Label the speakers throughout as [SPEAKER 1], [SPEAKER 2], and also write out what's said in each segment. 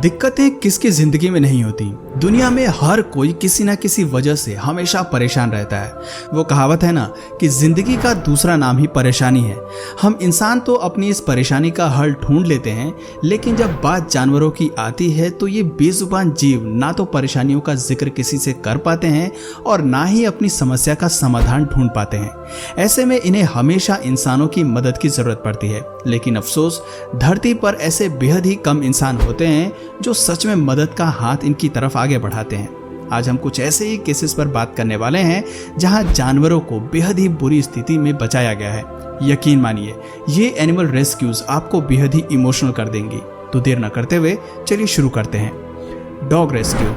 [SPEAKER 1] दिक्कतें किसकी जिंदगी में नहीं होती। दुनिया में हर कोई किसी न किसी वजह से हमेशा परेशान रहता है। वो कहावत है ना कि जिंदगी का दूसरा नाम ही परेशानी है। हम इंसान तो अपनी इस परेशानी का हल ढूंढ लेते हैं, लेकिन जब बात जानवरों की आती है तो ये बेजुबान जीव ना तो परेशानियों का जिक्र किसी से कर पाते हैं और ना ही अपनी समस्या का समाधान ढूंढ पाते हैं। ऐसे में इन्हें हमेशा इंसानों की मदद की जरूरत पड़ती है। लेकिन अफसोस, धरती पर ऐसे बेहद ही कम इंसान होते हैं जो सच में मदद का हाथ इनकी तरफ आगे बढ़ाते हैं। आज हम कुछ ऐसे ही केसेस पर बात करने वाले हैं जहां जानवरों को बेहद ही बुरी स्थिति में बचाया गया है। यकीन मानिए, ये एनिमल रेस्क्यूज आपको बेहद ही इमोशनल कर देंगी। तो देर न करते हुए चलिए शुरू करते हैं। Dog rescue.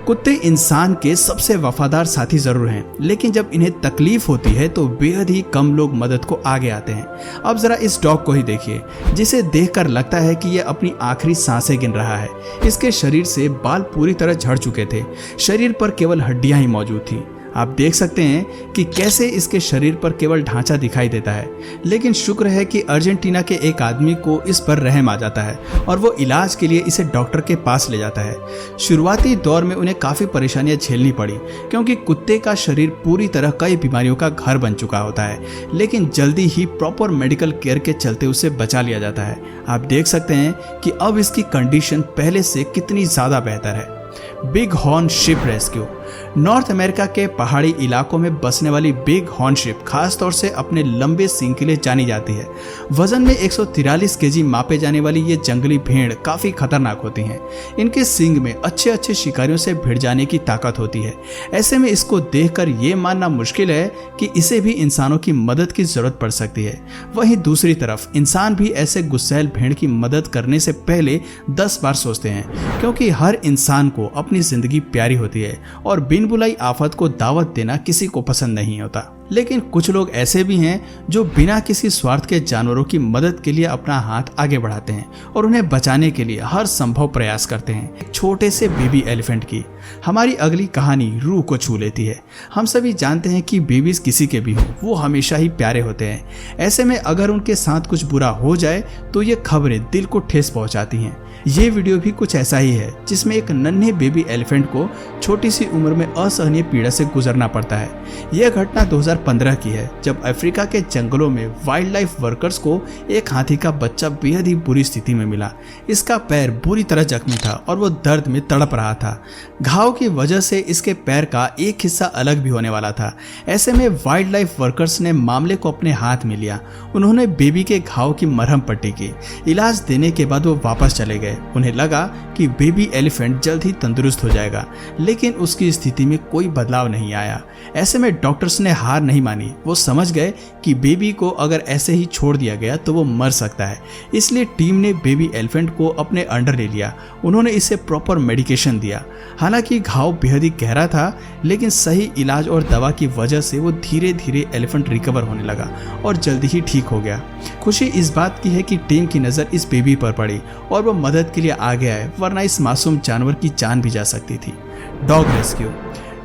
[SPEAKER 1] कुत्ते इंसान के सबसे वफादार साथी जरूर हैं, लेकिन जब इन्हें तकलीफ होती है तो बेहद ही कम लोग मदद को आगे आते हैं। अब जरा इस डॉग को ही देखिए, जिसे देखकर लगता है कि यह अपनी आखिरी सांसें गिन रहा है। इसके शरीर से बाल पूरी तरह झड़ चुके थे, शरीर पर केवल हड्डियां ही मौजूद थी। आप देख सकते हैं कि कैसे इसके शरीर पर केवल ढांचा दिखाई देता है। लेकिन शुक्र है कि अर्जेंटीना के एक आदमी को इस पर रहम आ जाता है और वो इलाज के लिए इसे डॉक्टर के पास ले जाता है। शुरुआती दौर में उन्हें काफ़ी परेशानियां झेलनी पड़ी, क्योंकि कुत्ते का शरीर पूरी तरह कई बीमारियों का घर बन चुका होता है। लेकिन जल्दी ही प्रॉपर मेडिकल केयर के चलते उसे बचा लिया जाता है। आप देख सकते हैं कि अब इसकी कंडीशन पहले से कितनी ज़्यादा बेहतर है। Big horn ship rescue. North America के पहाड़ी इलाकों में बसने वाली बिग हॉर्न शिप खासतौर से अपने लंबे सींग के लिए जानी जाती है। वजन में 143 केजी मापे जाने वाली ये जंगली भेड़ काफी खतरनाक होती हैं। इनके सींग में अच्छे शिकारियों से भिड़ जाने की ताकत होती है। ऐसे में इसको देखकर ये मानना मुश्किल है कि इसे भी इंसानों की मदद की जरूरत पड़ सकती है। वहीं दूसरी तरफ इंसान भी ऐसे गुस्सैल भेड़ की मदद करने से पहले 10 बार सोचते हैं, क्योंकि हर इंसान को अपनी जिंदगी प्यारी होती है और बिन बुलाई आफत को दावत देना किसी को पसंद नहीं होता। लेकिन कुछ लोग ऐसे भी हैं जो बिना किसी स्वार्थ के जानवरों की मदद के लिए अपना हाथ आगे बढ़ाते हैं और उन्हें बचाने के लिए हर संभव प्रयास करते हैं। एक छोटे से बेबी एलिफेंट की हमारी अगली कहानी रूह को छू लेती है। हम सभी जानते हैं कि बेबीज किसी के भी हों, वो हमेशा ही प्यारे होते हैं। ऐसे में अगर उनके साथ कुछ बुरा हो जाए तो ये खबरें दिल को ठेस पहुंचाती हैं। ये वीडियो भी कुछ ऐसा ही है, जिसमें एक नन्हे बेबी एलिफेंट को छोटी सी उम्र में असहनीय पीड़ा से गुजरना पड़ता है। यह घटना 2015 की है, जब अफ्रीका के जंगलों में वाइल्ड लाइफ वर्कर्स को एक हाथी का बच्चा बेहद ही बुरी स्थिति में मिला। इसका पैर बुरी तरह जख्मी था और वो दर्द में तड़प रहा था। घाव की वजह से इसके पैर का एक हिस्सा अलग भी होने वाला था। ऐसे में वाइल्ड लाइफ वर्कर्स ने मामले को अपने हाथ में लिया। उन्होंने बेबी के घाव की मरहम पट्टी की। इलाज देने के बाद वो वापस चले गए। उन्हें लगा कि बेबी एलिफेंट जल्द ही तंदुरुस्त हो जाएगा, लेकिन उसकी स्थिति में कोई बदलाव नहीं आया। ऐसे में डॉक्टर्स ने हार नहीं मानी। वो समझ गए कि बेबी को अगर ऐसे ही छोड़ दिया गया तो वो मर सकता है। इसलिए टीम ने बेबी एलिफेंट को अपने अंडर ले लिया। उन्होंने इसे प्रॉपर मेडिकेशन दिया। हालांकि घाव बेहद ही गहरा था, लेकिन सही इलाज और दवा की वजह से वो धीरे धीरे एलिफेंट रिकवर होने लगा और जल्दी ही ठीक हो गया। खुशी इस बात की है कि टीम की नज़र इस बेबी पर पड़ी और वो मदद के लिए आगे आए, वरना इस मासूम जानवर की जान भी जा सकती थी। Dog rescue.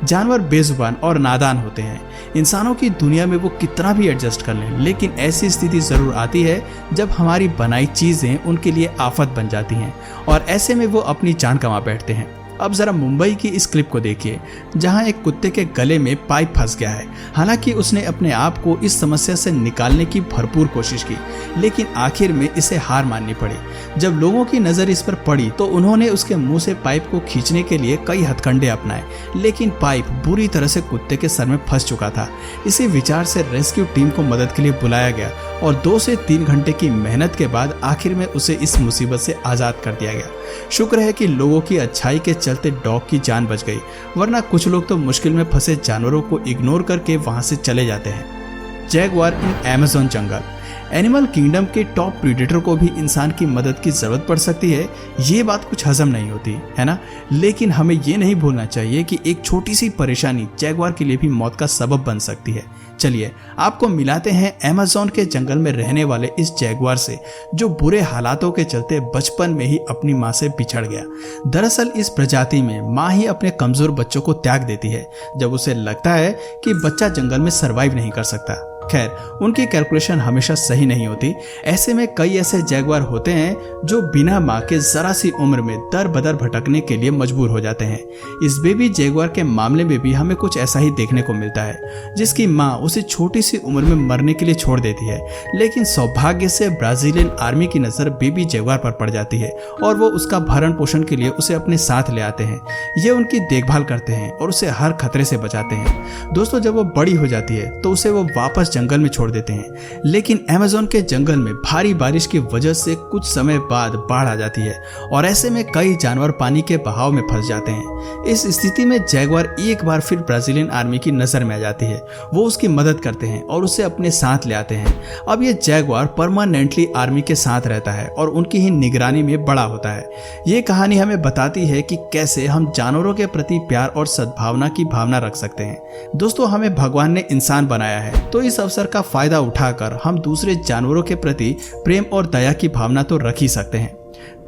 [SPEAKER 1] जानवर बेजुबान और नादान होते हैं। इंसानों की दुनिया में वो कितना भी एडजस्ट कर लें, लेकिन ऐसी स्थिति जरूर आती है जब हमारी बनाई चीजें उनके लिए आफत बन जाती हैं और ऐसे में वो अपनी जान गंवा बैठते हैं। अब जरा मुंबई की इस क्लिप को देखिए, जहां एक कुत्ते के गले में पाइप फंस गया है। हालांकि उसने अपने आप को इस समस्या से निकालने की भरपूर कोशिश की, लेकिन आखिर में इसे हार माननी पड़ी। जब लोगों की नज़र इस पर पड़ी तो उन्होंने उसके मुंह से पाइप को खींचने के लिए कई हथकंडे अपनाए, लेकिन पाइप बुरी तरह से कुत्ते के सर में फंस चुका था। इसी विचार से रेस्क्यू टीम को मदद के लिए बुलाया गया और 2 से 3 घंटे की मेहनत के बाद आखिर में उसे इस मुसीबत से आज़ाद कर दिया गया। शुक्र है कि लोगों की अच्छाई के चलते डॉग की जान बच गई, वरना कुछ लोग तो मुश्किल में फंसे जानवरों को इग्नोर करके वहां से चले जाते हैं। जैगुआर इन अमेज़न जंगल। एनिमल किंगडम के टॉप प्रीडेटर को भी इंसान की मदद की जरूरत पड़ सकती है। ये बात कुछ हजम नहीं होती है ना, लेकिन हमें ये नहीं भूलना चाहिए कि एक छोटी सी परेशानी जैगुआर के लिए भी मौत का सबब बन सकती है। चलिए आपको मिलाते हैं अमेज़न के जंगल में रहने वाले इस जैगुआर से, जो बुरे हालातों के चलते बचपन में ही अपनी मां से बिछड़ गया। दरअसल इस प्रजाति में मां ही अपने कमजोर बच्चों को त्याग देती है जब उसे लगता है कि बच्चा जंगल में सरवाइव नहीं कर सकता। खैर, उनकी कैलकुलेशन हमेशा सही नहीं होती। ऐसे में कई ऐसे जैगुआर होते हैं जो बिना माँ के जरा सी उम्र में दर बदर भटकने के लिए मजबूर हो जाते हैं। इस बेबी जैगुआर के मामले में भी हमें कुछ ऐसा ही देखने को मिलता है, जिसकी माँ उसे छोटी सी उम्र में मरने के लिए छोड़ देती है। लेकिन सौभाग्य से ब्राजीलियन आर्मी की नजर बेबी जैगुआर पर पड़ जाती है और वो उसका भरण पोषण के लिए उसे अपने साथ ले आते हैं। ये उनकी देखभाल करते हैं और उसे हर खतरे से बचाते हैं। दोस्तों, जब वो बड़ी हो जाती है तो उसे वो वापस जंगल में छोड़ देते हैं। लेकिन अमेज़न के जंगल में भारी बारिश की वजह से कुछ समय बाद बाढ़ आ जाती है और ऐसे में कई जानवर पानी के बहाव में फंस जाते हैं। इस स्थिति में जैगुआर एक बार फिर ब्राजीलियन आर्मी की नजर में आ जाती है। वो उसकी मदद करते हैं और उसे अपने साथ ले आते हैं। अब ये जैगुआर परमानेंटली आर्मी के साथ रहता है और उनकी ही निगरानी में बड़ा होता है। ये कहानी हमें बताती है कि कैसे हम जानवरों के प्रति प्यार और सद्भावना की भावना रख सकते हैं। दोस्तों, हमें भगवान ने इंसान बनाया है, तो इस अवसर का फायदा उठाकर हम दूसरे जानवरों के प्रति प्रेम और दया की भावना तो रख ही सकते हैं।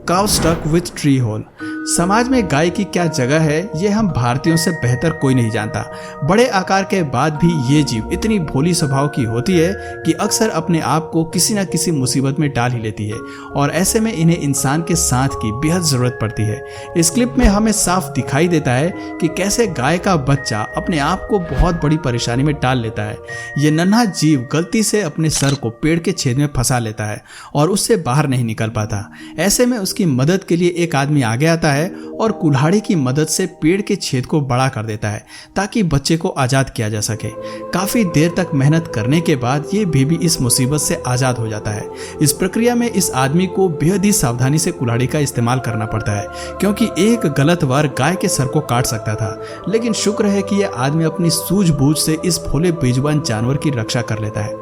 [SPEAKER 1] Cow stuck with tree hole. समाज में गाय की क्या जगह है, ये हम भारतीयों से बेहतर कोई नहीं जानता। बड़े आकार के बाद भी ये जीव इतनी भोली स्वभाव की होती है कि अक्सर अपने आप को किसी न किसी मुसीबत में डाल ही लेती है और ऐसे में इन्हें इंसान के साथ की बेहद जरूरत पड़ती है। इस क्लिप में हमें साफ दिखाई देता है कि कैसे गाय का बच्चा अपने आप को बहुत बड़ी परेशानी में डाल लेता है। ये नन्हा जीव गलती से अपने सर को पेड़ के छेद में फंसा लेता है और उससे बाहर नहीं निकल पाता। ऐसे में उसकी मदद के लिए एक आदमी आगे आता है और कुल्हाड़ी की मदद से पेड़ के छेद को बड़ा कर देता है ताकि बच्चे को आजाद किया जा सके। काफी देर तक मेहनत करने के बाद ये बेबी इस मुसीबत से आजाद हो जाता है। इस प्रक्रिया में इस आदमी को बेहद ही सावधानी से कुल्हाड़ी का इस्तेमाल करना पड़ता है, क्योंकि एक गलत वार गाय के सर को काट सकता था। लेकिन शुक्र है कि यह आदमी अपनी सूझबूझ से इस भोले बेजुबान जानवर की रक्षा कर लेता है।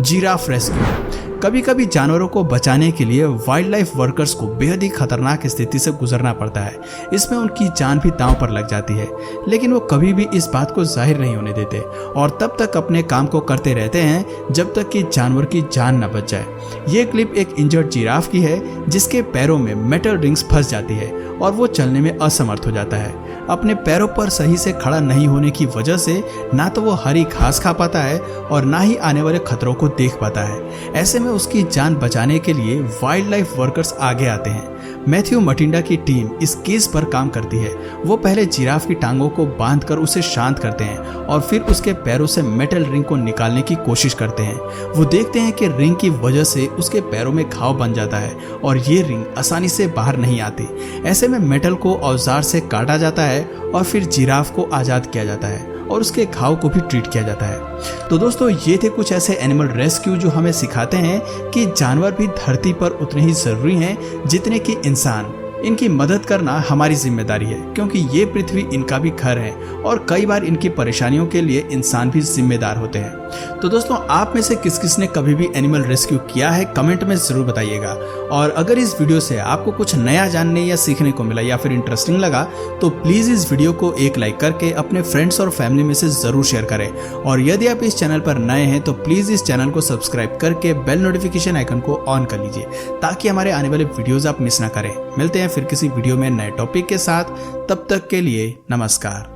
[SPEAKER 1] Giraffe rescue. कभी कभी जानवरों को बचाने के लिए वाइल्ड लाइफ वर्कर्स को बेहद ही खतरनाक स्थिति से गुजरना पड़ता है। इसमें उनकी जान भी दांव पर लग जाती है, लेकिन वो कभी भी इस बात को जाहिर नहीं होने देते और तब तक अपने काम को करते रहते हैं जब तक कि जानवर की जान न बच जाए। ये क्लिप एक इंजर्ड जिराफ की है जिसके पैरों में मेटल रिंग्स फंस जाती है और वो चलने में असमर्थ हो जाता है। अपने पैरों पर सही से खड़ा नहीं होने की वजह से ना तो वो हरी घास खा पाता है और ना ही आने वाले खतरों को देख पाता है। ऐसे में उसकी जान बचाने के लिए वाइल्ड लाइफ वर्कर्स आगे आते हैं। मैथ्यू मटिंडा की टीम इस केस पर काम करती है। वो पहले जिराफ की टांगों को बांधकर उसे शांत करते हैं और फिर उसके पैरों से मेटल रिंग को निकालने की कोशिश करते हैं। वो देखते हैं कि रिंग की वजह से उसके पैरों में घाव बन जाता है और ये रिंग आसानी से बाहर नहीं आती। ऐसे में मेटल को औजार से काटा जाता है और फिर जिराफ को आजाद किया जाता है और उसके घाव को भी ट्रीट किया जाता है। तो दोस्तों, ये थे कुछ ऐसे एनिमल रेस्क्यू जो हमें सिखाते हैं कि जानवर भी धरती पर उतने ही जरूरी हैं जितने कि इंसान। इनकी मदद करना हमारी जिम्मेदारी है, क्योंकि ये पृथ्वी इनका भी घर है और कई बार इनकी परेशानियों के लिए इंसान भी जिम्मेदार होते हैं। तो दोस्तों, आप में से किस किस ने कभी भी एनिमल रेस्क्यू किया है, कमेंट में जरूर बताइएगा। और अगर इस वीडियो से आपको कुछ नया जानने या सीखने को मिला या फिर इंटरेस्टिंग लगा तो प्लीज इस वीडियो को एक लाइक करके अपने फ्रेंड्स और फैमिली में से जरूर शेयर करें। और यदि आप इस चैनल पर नए हैं तो प्लीज इस चैनल को सब्सक्राइब करके बेल नोटिफिकेशन आइकन को ऑन कर लीजिए ताकि हमारे आने वाले वीडियोज आप मिस ना करें। मिलते हैं फिर किसी वीडियो में नए टॉपिक के साथ, तब तक के लिए नमस्कार।